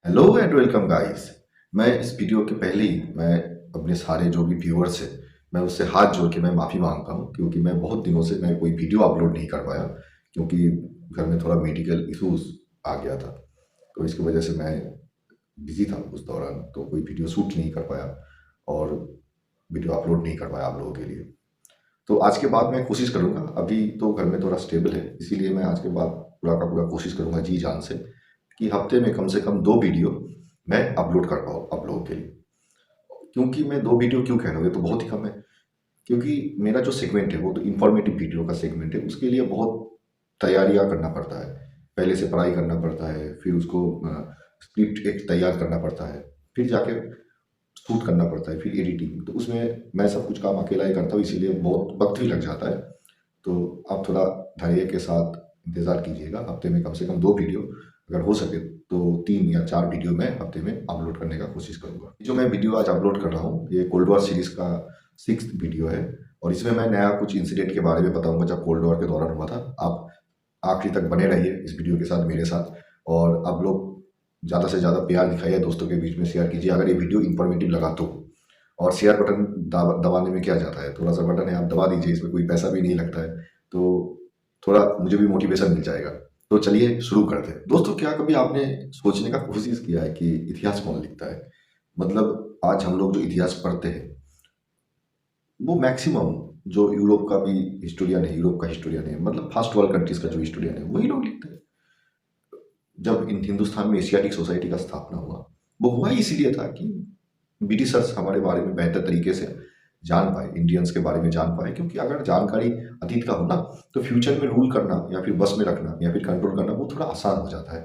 Hello and welcome guys. मैं इस video के पहले ही मैं अपने सारे जो भी व्यूअर्स हैं मैं उससे हाथ जोड़ के मैं माफ़ी मांगता हूँ, क्योंकि मैं बहुत दिनों से मैं कोई वीडियो अपलोड नहीं कर पाया, क्योंकि घर में थोड़ा मेडिकल इश्यूज आ गया था। तो इसकी वजह से मैं बिजी था उस दौरान, तो कोई वीडियो शूट नहीं कर पाया और वीडियो अपलोड नहीं कर पाया आप लोगों के लिए। तो आज के बाद मैं कोशिश करूँगा, अभी तो घर में थोड़ा स्टेबल है, इसीलिए मैं आज के बाद पूरा का पूरा कोशिश करूँगा जी जान से कि हफ्ते में कम से कम 2 वीडियो मैं अपलोड कर पाऊँ आप लोगों के लिए। क्योंकि मैं 2 वीडियो क्यों कह रहा हूँ, ये तो बहुत ही कम है। क्योंकि मेरा जो सेगमेंट है वो तो इन्फॉर्मेटिव वीडियो का सेगमेंट है, उसके लिए बहुत तैयारियाँ करना पड़ता है। पहले से पढ़ाई करना पड़ता है, फिर उसको स्क्रिप्ट एक तैयार करना पड़ता है, फिर जाके शूट करना पड़ता है, फिर एडिटिंग। तो उसमें मैं सब कुछ काम अकेला ही करता हूँ, इसीलिए बहुत वक्त भी लग जाता है। तो आप थोड़ा धैर्य के साथ इंतज़ार कीजिएगा। हफ्ते में कम से कम 2 वीडियो, अगर हो सके तो 3 या 4 वीडियो मैं हफ्ते में अपलोड करने का कोशिश करूँगा। जो मैं वीडियो आज अपलोड कर रहा हूँ ये कोल्ड वॉर सीरीज़ का 6th वीडियो है, और इसमें मैं नया कुछ इंसिडेंट के बारे में बताऊँगा जब कोल्ड वॉर के दौरान हुआ था। आप आखिरी तक बने रहिए इस वीडियो के साथ मेरे साथ, और आप लोग ज़्यादा से ज़्यादा प्यार दिखाइए, दोस्तों के बीच में शेयर कीजिए अगर ये वीडियो इन्फॉर्मेटिव लगा तो। और शेयर बटन दबाने में क्या जाता है, थोड़ा सा बटन है आप दबा दीजिए, इसमें कोई पैसा भी नहीं लगता है, तो थोड़ा मुझे भी मोटिवेशन मिल जाएगा। तो चलिए शुरू करते हैं। दोस्तों, क्या कभी आपने सोचने का कोशिश किया है कि इतिहास कौन लिखता है? मतलब आज हम लोग जो इतिहास पढ़ते हैं वो मैक्सिमम जो यूरोप का भी हिस्टोरियन है, यूरोप का हिस्टोरियन है, मतलब फर्स्ट वर्ल्ड कंट्रीज का जो हिस्टोरियन है वही लोग लिखते हैं। जब इन हिंदुस्तान में एशियाटिक सोसाइटी का स्थापना हुआ, वो हुआ ही इसीलिए था कि ब्रिटिशर्स हमारे बारे में बेहतर तरीके से जान पाए, इंडियंस के बारे में जान पाए। क्योंकि अगर जानकारी अतीत का हो ना, तो फ्यूचर में रूल करना या फिर बस में रखना या फिर कंट्रोल करना वो थोड़ा आसान हो जाता है।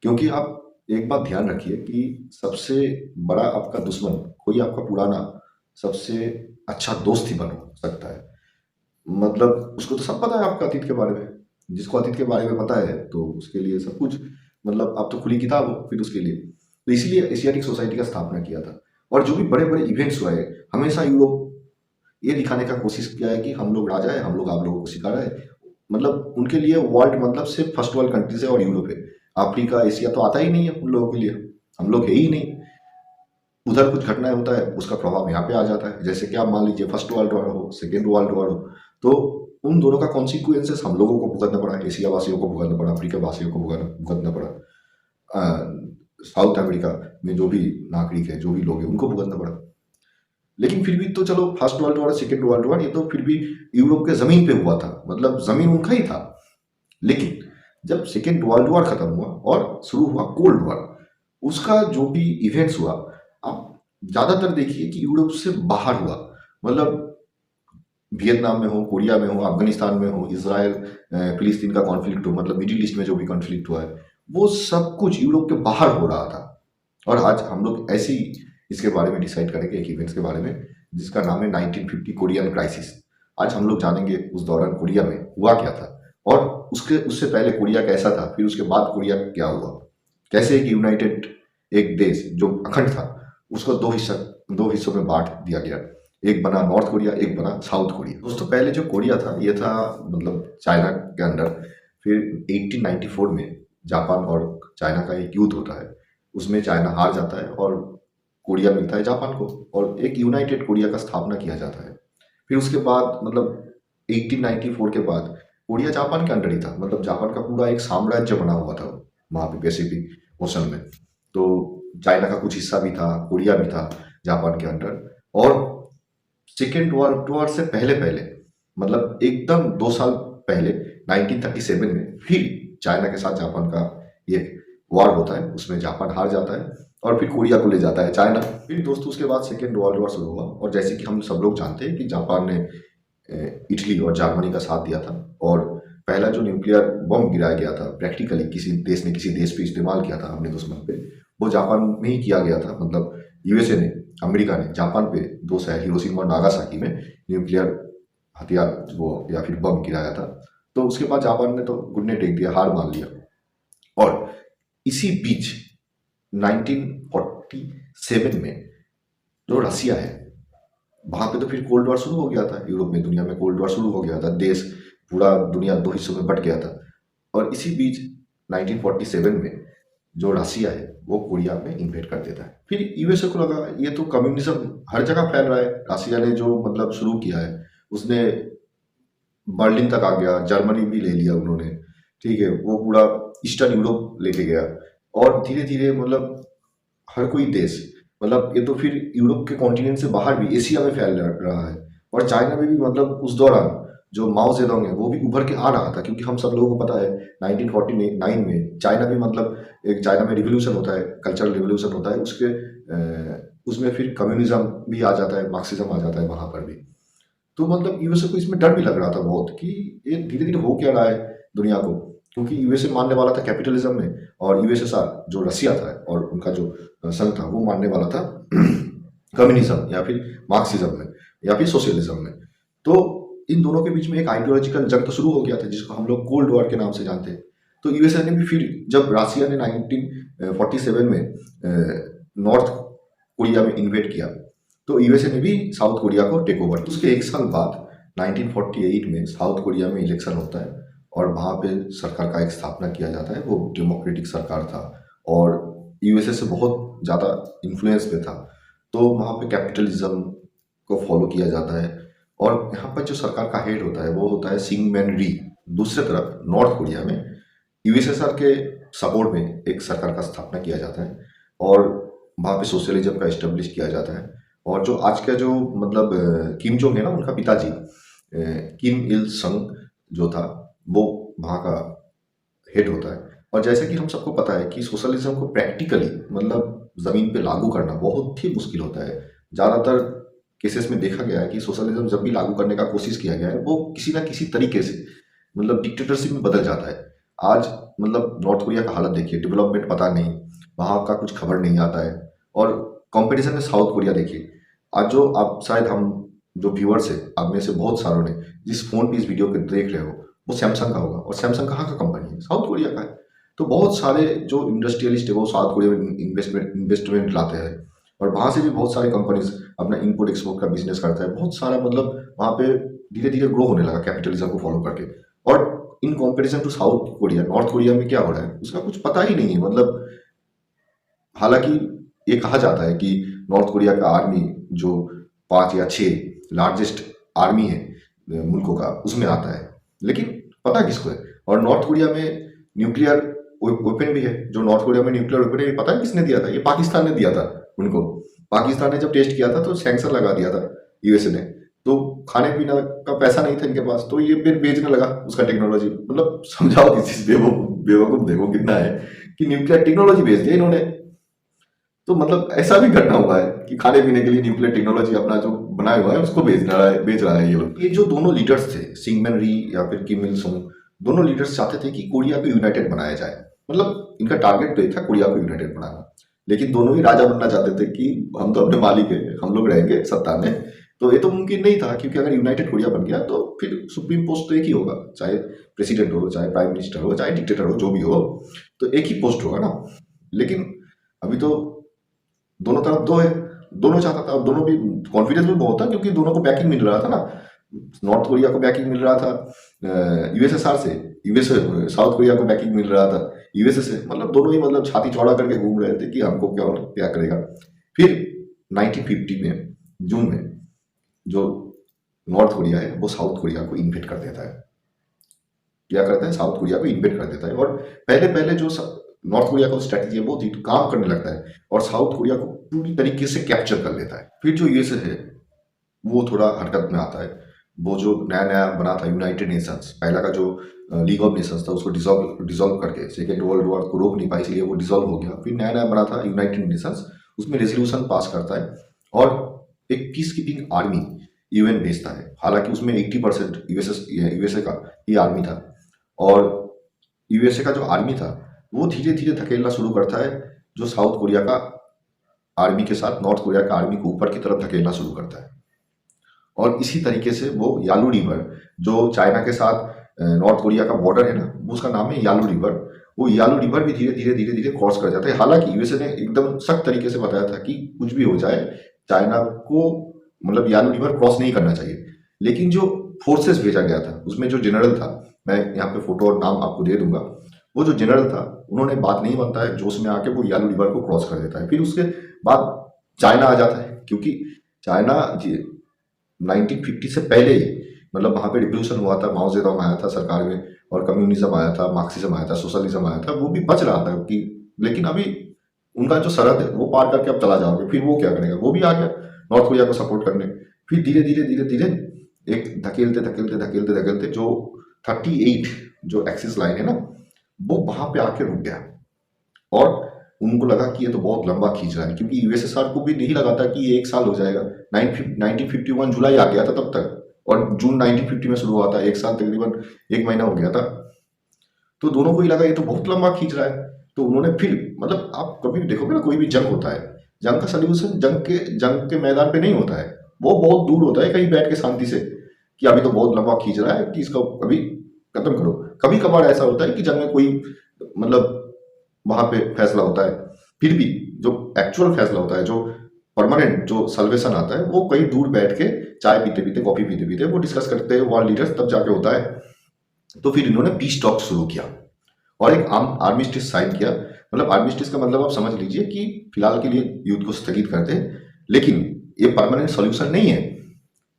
क्योंकि आप एक बात ध्यान रखिए कि सबसे बड़ा आपका दुश्मन कोई आपका पुराना सबसे अच्छा दोस्त ही बन सकता है। मतलब उसको तो सब पता है आपका अतीत के बारे में। जिसको अतीत के बारे में पता है तो उसके लिए सब कुछ, मतलब आप तो खुली किताब हो फिर उसके लिए। तो इसीलिए एशियाटिक सोसाइटी का स्थापना किया था। और जो भी बड़े बड़े इवेंट्स हुए, हमेशा यूरोप ये दिखाने का कोशिश किया है कि हम लोग राजा है, हम लोग आप लोगों को सिखा रहे हैं। मतलब उनके लिए वर्ल्ड मतलब सिर्फ फर्स्ट वर्ल्ड कंट्रीज है और यूरोप है। अफ्रीका एशिया तो आता ही नहीं है उन लोगों के लिए, हम लोग है ही नहीं। उधर कुछ घटनाएं होता है उसका प्रभाव यहाँ पे आ जाता है। जैसे कि आप मान लीजिए फर्स्ट वर्ल्ड वॉर हो, सेकेंड वर्ल्ड वॉर हो, तो उन दोनों का कॉन्सिक्वेंसेस हम लोगों को भुगतना पड़ा, एशिया वासियों को भुगतना पड़ा, अफ्रीका वासियों को भुगतना पड़ा, साउथ अमेरिका में जो भी नागरिक है, जो भी लोग हैं, उनको भुगतना पड़ा। लेकिन फिर भी तो चलो, first world war second world war ये तो फिर भी यूरोप के जमीन पे हुआ था, मतलब जमीन उनका ही था। लेकिन जब सेकेंड वर्ल्ड वॉर खत्म हुआ और शुरू हुआ कोल्ड वॉर, उसका जो भी इवेंट्स हुआ, आप ज्यादातर देखिए कि यूरोप से बाहर हुआ। मतलब वियतनाम में हो, कोरिया में हो, अफगानिस्तान में हो, इसराइल फिलिस्तीन का कॉन्फ्लिक्ट हो, मतलब मिडिल ईस्ट में जो भी कॉन्फ्लिक्ट हुआ है, वो सब कुछ यूरोप के बाहर हो रहा था। और आज हम लोग ऐसे ही इसके बारे में डिसाइड करेंगे, एक इवेंट्स के बारे में जिसका नाम है 1950 कोरियन क्राइसिस। आज हम लोग जानेंगे उस दौरान कोरिया में हुआ क्या था, और उसके उससे पहले कोरिया कैसा था, फिर उसके बाद कोरिया क्या हुआ, कैसे एक यूनाइटेड एक देश जो अखंड था उसको दो हिस्सों में बांट दिया गया। एक बना नॉर्थ कोरिया, एक बना साउथ कोरिया। दोस्तों, पहले जो कोरिया था ये था मतलब चाइना के अंडर। फिर 1894 में जापान और चाइना का एक युद्ध होता है, उसमें चाइना हार जाता है और कोरिया मिलता है जापान को, और एक यूनाइटेड कोरिया का स्थापना किया जाता है। फिर उसके बाद मतलब 1894 के बाद कोरिया जापान के अंडर ही था, मतलब जापान का पूरा एक साम्राज्य बना हुआ था वहाँ पे पैसिफिक ओशन में। तो चाइना का कुछ हिस्सा भी था, कोरिया भी था जापान के अंडर। और सेकेंड वर्ल्ड वॉर से पहले पहले, मतलब एकदम 2 साल पहले 1937 में फिर चाइना के साथ जापान का ये वॉर होता है, उसमें जापान हार जाता है और फिर कोरिया को ले जाता है चाइना। फिर दोस्तों उसके बाद सेकेंड वर्ल्ड वॉर शुरू हुआ, और जैसे कि हम सब लोग जानते हैं कि जापान ने इटली और जर्मनी का साथ दिया था, और पहला जो न्यूक्लियर बम गिराया गया था प्रैक्टिकली किसी देश ने किसी देश पे इस्तेमाल किया था अपने दुश्मन पे, वो जापान में ही किया गया था। मतलब यूएसए ने, अमेरिका ने जापान पे 2 शहर हिरोशिमा और नागासाकी में न्यूक्लियर हथियार वो या फिर बम गिराया था। तो उसके बाद जापान ने तो घुटने टेक दिया, हार मान लिया। और इसी बीच 1947 में जो रसिया है, वहां पे तो फिर कोल्ड वॉर शुरू हो गया था। यूरोप में, दुनिया में कोल्ड वॉर शुरू हो गया था, देश पूरा दुनिया 2 हिस्सों में बट गया था। और इसी बीच 1947 में जो रसिया है वो कोरिया में इन्वेट कर देता है। फिर यूएसए को लगा ये तो कम्युनिज्म हर जगह फैल रहा है, रसिया ने जो मतलब शुरू किया है उसने बर्लिन तक आ गया, जर्मनी भी ले लिया उन्होंने, ठीक है, वो पूरा ईस्टर्न यूरोप लेके गया और धीरे धीरे मतलब हर कोई देश, मतलब ये तो फिर यूरोप के कॉन्टिनेंट से बाहर भी एशिया में फैल रहा है। और चाइना में भी मतलब उस दौरान जो माओ जेडोंग है वो भी उभर के आ रहा था, क्योंकि हम सब लोगों को पता है 1949 में चाइना भी मतलब एक चाइना में रिवोल्यूशन होता है, कल्चरल रिवोल्यूशन होता है, उसमें फिर कम्युनिज्म भी आ जाता है, मार्क्सिज्म आ जाता है वहां पर भी। तो मतलब यूएसए को इसमें डर भी लग रहा था बहुत कि ये धीरे धीरे हो क्या रहा है दुनिया को, क्योंकि यूएसए मानने वाला था कैपिटलिज्म में और यूएसएसआर जो रसिया था और उनका जो संघ था वो मानने वाला था कम्युनिज्म या फिर मार्क्सिज्म में या फिर सोशलिज्म में। तो इन दोनों के बीच में एक आइडियोलॉजिकल जंग तो शुरू हो गया था जिसको हम लोग कोल्ड वॉर के नाम से जानते हैं। तो यूएसए ने भी फिर जब रसिया ने 1947 में नॉर्थ कोरिया में इन्वेट किया तो यूएसए ने भी साउथ कोरिया को टेक ओवर। उसके एक साल बाद 1948 में साउथ कोरिया में इलेक्शन होता है और वहाँ पे सरकार का एक स्थापना किया जाता है, वो डेमोक्रेटिक सरकार था और यूएसए से बहुत ज़्यादा इन्फ्लुएंस पे था। तो वहाँ पे कैपिटलिज्म को फॉलो किया जाता है और यहाँ पर जो सरकार का हेड होता है वो होता है सिंगमैन री। दूसरी तरफ नॉर्थ कोरिया में यूएसएसआर के सपोर्ट में एक सरकार का स्थापना किया जाता है और वहाँ पे सोशलिज्म का इस्टेब्लिश किया जाता है। और जो आज का जो मतलब किम जोंग है ना, उनका पिताजी किम इल संग जो था वो वहाँ का हेड होता है। और जैसे कि हम सबको पता है कि सोशलिज्म को प्रैक्टिकली मतलब ज़मीन पे लागू करना बहुत ही मुश्किल होता है। ज़्यादातर केसेस में देखा गया है कि सोशलिज्म जब भी लागू करने का कोशिश किया गया है वो किसी ना किसी तरीके से मतलब डिक्टेटरशिप में बदल जाता है। आज मतलब नॉर्थ कोरिया का हालत देखिए, डेवलपमेंट पता नहीं, वहाँ का कुछ खबर नहीं आता है। और कंपटीशन में साउथ कोरिया देखिए, आज जो आप शायद हम जो व्यूअर्स है आप में से बहुत सारों ने जिस फोन पे इस वीडियो को देख रहे हो वो सैमसंग का होगा और सैमसंग कहाँ का कंपनी है, साउथ कोरिया का है। तो बहुत सारे जो इंडस्ट्रियलिस्ट है वो साउथ कोरिया में इन्वेस्टमेंट लाते हैं और वहाँ से भी बहुत सारे कंपनीज अपना इम्पोर्ट एक्सपोर्ट का बिजनेस करता है। बहुत सारा मतलब वहाँ पे धीरे धीरे ग्रो होने लगा कैपिटलिज्म को फॉलो करके। और in comparison to South Korea North Korea में क्या हो रहा है उसका कुछ पता ही नहीं है। मतलब हालांकि ये कहा जाता है कि नॉर्थ कोरिया का आर्मी जो 5 या 6 लार्जेस्ट आर्मी है मुल्कों का उसमें आता है, लेकिन पता किसको है। और नॉर्थ कोरिया में न्यूक्लियर वेपन भी है, जो नॉर्थ कोरिया में न्यूक्लियर वेपन है पता है किसने दिया था, ये पाकिस्तान ने दिया था उनको। पाकिस्तान ने जब टेस्ट किया था तो सैंक्शन लगा दिया था यूएसए ने, तो खाने पीने का पैसा नहीं था इनके पास तो ये फिर बेचने लगा उसका टेक्नोलॉजी। मतलब समझाओ किसी बेवकूफ देखो कितना है कि न्यूक्लियर टेक्नोलॉजी बेच दिया इन्होंने। तो मतलब ऐसा भी घटना हुआ है कि खाने पीने के लिए न्यूक्लियर टेक्नोलॉजी अपना जो बनाया हुआ है उसको बेच रहा है ये लोग। ये जो दोनों लीडर्स थे सिंगमैन री या फिर किम इल सुंग, दोनों लीडर्स चाहते थे कि कोरिया को यूनाइटेड बनाया जाए। मतलब इनका टारगेट तो था कोरिया को यूनाइटेड बनाना, लेकिन दोनों ही राजा बनना चाहते थे कि हम तो अपने मालिक है, हम लोग रहेंगे सत्ता में। तो ये तो मुमकिन नहीं था क्योंकि अगर यूनाइटेड कोरिया बन गया तो फिर सुप्रीम पोस्ट तो एक ही होगा, चाहे प्रेसिडेंट हो, चाहे प्राइम मिनिस्टर हो, चाहे डिक्टेटर हो, जो भी हो, तो एक ही पोस्ट होगा ना। लेकिन अभी तो दोनों तरफ दो है, दोनों चाहता था और दोनों भी कॉन्फिडेंस भी बहुत था क्योंकि दोनों को बैकिंग मिल रहा था ना। नॉर्थ कोरिया को बैकिंग मिल रहा था यूएसएसआर से, यूएसए साउथ कोरिया को बैकिंग मिल रहा था यूएसए से। मतलब दोनों ही मतलब छाती चौड़ा करके घूम रहे थे कि हमको क्या क्या करेगा। फिर 1950 में जून में जो नॉर्थ कोरिया है वो साउथ कोरिया को इन्वेट कर देता है। क्या करता है, साउथ कोरिया को इन्वेट कर देता है और पहले पहले जो नॉर्थ कोरिया का स्ट्रैटेजी है वो काम करने लगता है और साउथ कोरिया को पूरी तरीके से कैप्चर कर लेता है। फिर जो यूएसए है वो थोड़ा हरकत में आता है। वो जो नया नया बना था यूनाइटेड नेशंस, पहला का जो लीग ऑफ नेशंस था उसको डिसॉल्व करके सेकेंड वर्ल्ड वॉर को रोक नहीं पाई इसलिए वो डिसॉल्व हो गया। फिर नया नया बना था यूनाइटेड नेशंस, उसमें रेजोल्यूशन पास करता है और एक पीस कीपिंग आर्मी यूएन भेजता है। हालांकि उसमें 80% यूएसए का ही आर्मी था और यूएसए का जो आर्मी था वो धीरे धीरे धकेलना शुरू करता है जो साउथ कोरिया का आर्मी के साथ नॉर्थ कोरिया का आर्मी को ऊपर की तरफ धकेलना शुरू करता है। और इसी तरीके से वो यालू रिवर जो चाइना के साथ नॉर्थ कोरिया का बॉर्डर है ना, उसका नाम है यालू रिवर, वो यालू रिवर भी धीरे धीरे धीरे धीरे क्रॉस कर जाता है। हालांकि यूएसए ने एकदम सख्त तरीके से बताया था कि कुछ भी हो जाए चाइना को मतलब यालू रिवर क्रॉस नहीं करना चाहिए। लेकिन जो फोर्सेस भेजा गया था उसमें जो जनरल था, मैं यहाँ पे फोटो और नाम आपको दे दूंगा, वो जो जनरल था उन्होंने बात नहीं बनता है, जोश में आके वो यालू रिवर को क्रॉस कर देता है। फिर उसके बाद चाइना आ जाता है, क्योंकि चाइना 1950 से पहले ही मतलब वहाँ पे रिवोल्यूशन हुआ था, माओ जेडोंग आया था सरकार में, और कम्युनिज्म आया था, मार्क्सिज्म आया था, सोशलिज्म आया था, वो भी बच रहा था कि लेकिन अभी उनका जो सरहद है वो पार करके अब चला जाओगे, फिर वो क्या करेगा, वो भी आ गया नॉर्थ कोरिया को सपोर्ट करने। फिर धीरे धीरे धीरे धीरे एक धकेलते धकेलते धकेलते धकेलते जो 38 जो एक्सिस लाइन है ना, वो वहां पे आके रुक गया। और उनको लगा कि ये तो बहुत लंबा खींच रहा है, क्योंकि यूएसएसआर को भी नहीं लगा था कि ये 1 साल हो जाएगा। 1951 जुलाई आ गया था तब तक, और जून 1950 में शुरू हुआ था, 1 साल तकरीबन 1 महीना हो गया था। तो दोनों को ही लगा ये तो बहुत लंबा खींच रहा है। तो उन्होंने फिर मतलब आप कभी भी देखोगे ना, कोई भी जंग होता है, जंग का सोल्यूशन जंग के मैदान पे नहीं होता है, वो बहुत दूर होता है कहीं बैठ के शांति से, कि अभी तो बहुत लंबा खींच रहा है कि इसको अभी खत्म करो। कभी कभार ऐसा होता है कि जंग में कोई मतलब वहां पे फैसला होता है, फिर भी जो एक्चुअल फैसला होता है, जो परमानेंट जो सल्वेशन आता है, वो कहीं दूर बैठ के चाय पीते पीते, कॉफी पीते पीते वो डिस्कस करते हैं वर्ल्ड लीडर्स, तब जाके होता है। तो फिर इन्होंने पीस टॉक शुरू किया और एक आर्मिस्टिस साइन किया। मतलब आर्मिस्टिस का मतलब आप समझ लीजिए कि फिलहाल के लिए युद्ध को स्थगित कर दे, लेकिन ये परमानेंट सॉल्यूशन नहीं है।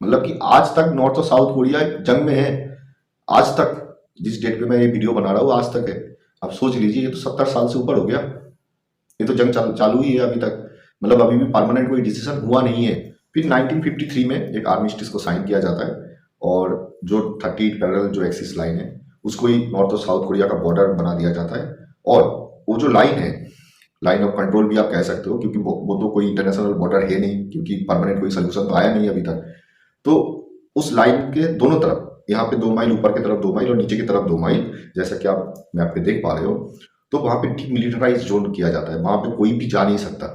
मतलब कि आज तक नॉर्थ और साउथ कोरिया जंग में है, आज तक, जिस डेट पे मैं ये वीडियो बना रहा हूँ आज तक है। आप सोच लीजिए, ये तो 70 साल से ऊपर हो गया, ये तो जंग चालू ही है अभी तक, मतलब अभी भी परमानेंट कोई डिसीजन हुआ नहीं है। फिर 1953 में एक आर्मिस्टिस को साइन किया जाता है, और जो 38 पैरेलल जो एक्सिस लाइन है उसको ही नॉर्थ और साउथ कोरिया का बॉर्डर बना दिया जाता है। और वो जो लाइन है, लाइन ऑफ कंट्रोल भी आप कह सकते हो, क्योंकि वो तो कोई इंटरनेशनल बॉर्डर है नहीं, क्योंकि परमानेंट कोई सोल्यूशन तो आया नहीं अभी तक। तो उस लाइन के दोनों तरफ, यहाँ पे 2 माइल ऊपर की तरफ 2 माइल और नीचे की तरफ 2 माइल, जैसा कि आप मैप पे देख पा रहे हो, तो वहां पे डिमिलिटराइज जोन किया जाता है, वहां पे कोई भी जा नहीं सकता।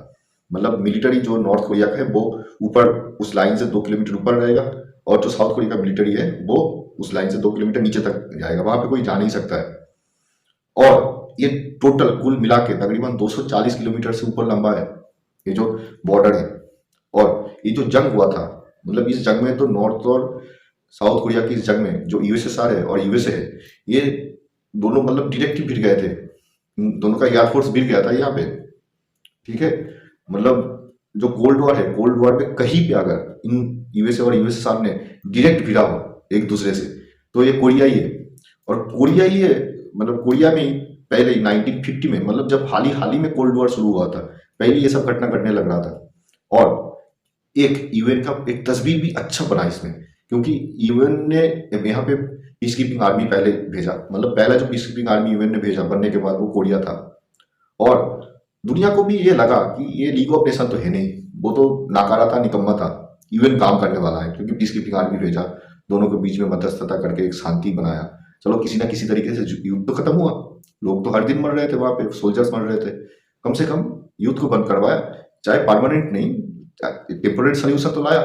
मतलब मिलिट्री जो नॉर्थ कोरिया का है वो ऊपर उस लाइन से 2 किलोमीटर ऊपर रहेगा, और जो साउथ कोरिया का मिलिट्री है वो उस लाइन से 2 किलोमीटर नीचे तक जाएगा, वहां पे कोई जा नहीं सकता है। और ये टोटल कुल मिला के तकरीबन 240 किलोमीटर से ऊपर लंबा है ये जो बॉर्डर है। और ये जो जंग हुआ था, मतलब इस जंग में तो नॉर्थ और साउथ कोरिया की इस जंग में जो यूएसएसआर है और यूएसए है, ये दोनों मतलब डायरेक्टली भिड़ गए थे, दोनों का एयरफोर्स भिड़ गया था यहाँ पे, ठीक है। मतलब जो कोल्ड वॉर है, कोल्ड वॉर में कहीं पे अगर इन यूएसए और यूएसएसआर ने डायरेक्ट भिड़ा हो एक दूसरे से, तो ये कोरिया ही है। और कोरिया ही है, मतलब कोरिया में ही पहले ही 1950 में, मतलब जब हाल ही में कोल्ड वॉर शुरू हुआ था, पहले ये सब घटना घटने लग रहा था। और एक यूएन का एक तस्वीर भी अच्छा बना इसमें, क्योंकि यूएन ने यहाँ पे पीस कीपिंग आर्मी पहले भेजा, मतलब पहला जो पीस कीपिंग आर्मी यूएन ने भेजा बनने के बाद वो कोरिया था। और दुनिया को भी ये लगा कि ये लीग ऑफ नेशन तो है नहीं, वो तो नाकारा था, निकम्मा था, यूएन काम करने वाला है, क्योंकि पीस कीपिंग आर्मी भेजा, दोनों के बीच में मध्यस्थता करके एक शांति बनाया। चलो किसी ना किसी तरीके से युद्ध तो खत्म हुआ, लोग तो हर दिन मर रहे थे वहां पे, सोल्जर्स मर रहे थे, कम से कम युद्ध को बंद करवाया, चाहे परमानेंट नहीं, टेम्पोरेरी सोल्यूशन तो लाया।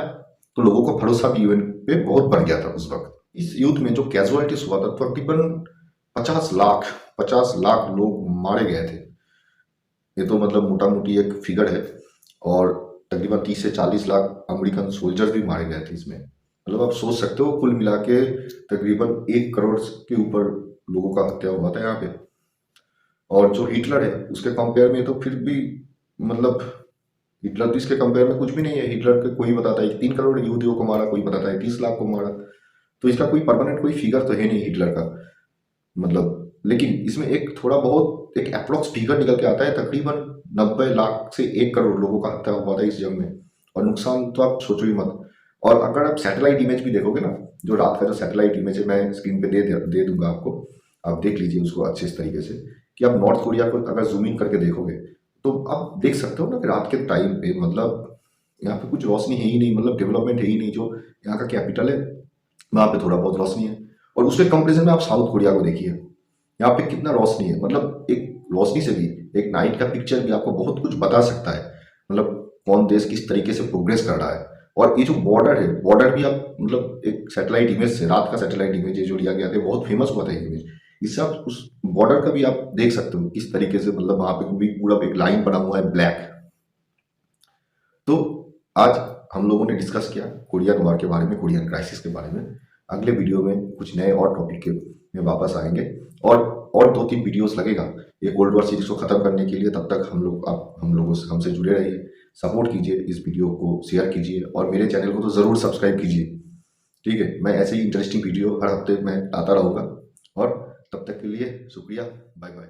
तो लोगों का भरोसा भी यूएन पे बहुत बढ़ गया था उस वक्त। इस युद्ध में जो कैजुअलिटीज हुआ था तकरीबन 50 लाख लोग मारे गए थे, ये तो मतलब मोटा मोटी एक फिगर है। और तकरीबन 30 से 40 लाख अमेरिकन सोल्जर्स भी मारे गए थे इसमें। मतलब आप सोच सकते हो कुल मिला के तकरीबन 1 करोड़ के ऊपर लोगों का हत्या हुआ था यहाँ पे। और जो हिटलर है उसके कंपेयर में तो फिर भी मतलब हिटलर तो इसके कंपेयर में कुछ भी नहीं है। हिटलर के कोई बताता है कि 3 करोड़ यहूदियों को मारा, कोई बताता है 30 लाख को मारा, तो इसका कोई परमानेंट कोई फिगर तो है नहीं हिटलर का, मतलब। लेकिन इसमें एक थोड़ा बहुत एक अप्रोक्स फिगर निकल के आता है, तकरीबन 90 लाख से 1 करोड़ लोगों का हत्या हुआ था इस जंग में। और नुकसान तो आप सोचो ही मत। और अगर आप सैटेलाइट इमेज भी देखोगे ना, जो रात का जो सैटेलाइट इमेज है, मैं स्क्रीन पे दे दूंगा आपको, आप देख लीजिए उसको अच्छे इस तरीके से, कि आप नॉर्थ कोरिया को अगर जूम इन करके देखोगे तो आप देख सकते हो ना कि रात के टाइम पे मतलब यहाँ पे कुछ रोशनी है ही नहीं, मतलब डेवलपमेंट है ही नहीं। जो यहाँ का कैपिटल है वहाँ पे थोड़ा बहुत रोशनी है, और उसके कंपेरिजन में आप साउथ कोरिया को देखिए, यहाँ पे कितना रोशनी है। मतलब एक रोशनी से भी, एक नाइट का पिक्चर भी आपको बहुत कुछ बता सकता है, मतलब कौन देश किस तरीके से प्रोग्रेस कर रहा है। और ये जो बॉर्डर है, बॉर्डर भी आप मतलब एक सैटेलाइट इमेज से, रात का सैटेलाइट इमेज जो लिया गया था, बहुत फेमस हुआ था इमेज, इससे आप उस बॉर्डर का भी आप देख सकते हो किस तरीके से, मतलब वहां पे भी पूरा एक लाइन बना हुआ है ब्लैक। तो आज हम लोगों ने डिस्कस किया कोरियन वॉर के बारे में, कोरियन क्राइसिस के बारे में। अगले वीडियो में कुछ नए और टॉपिक के में वापस आएंगे। और और 2-3 वीडियोस लगेगा ये कोल्ड वॉर सीरीज़ को ख़त्म करने के लिए। तब तक आप हम लोगों से हमसे जुड़े रहिए, सपोर्ट कीजिए, इस वीडियो को शेयर कीजिए और मेरे चैनल को तो ज़रूर सब्सक्राइब कीजिए। ठीक है? मैं ऐसे ही इंटरेस्टिंग वीडियो हर हफ्ते मैं लाता रहूँगा और तब तक के लिए शुक्रिया। Bye bye.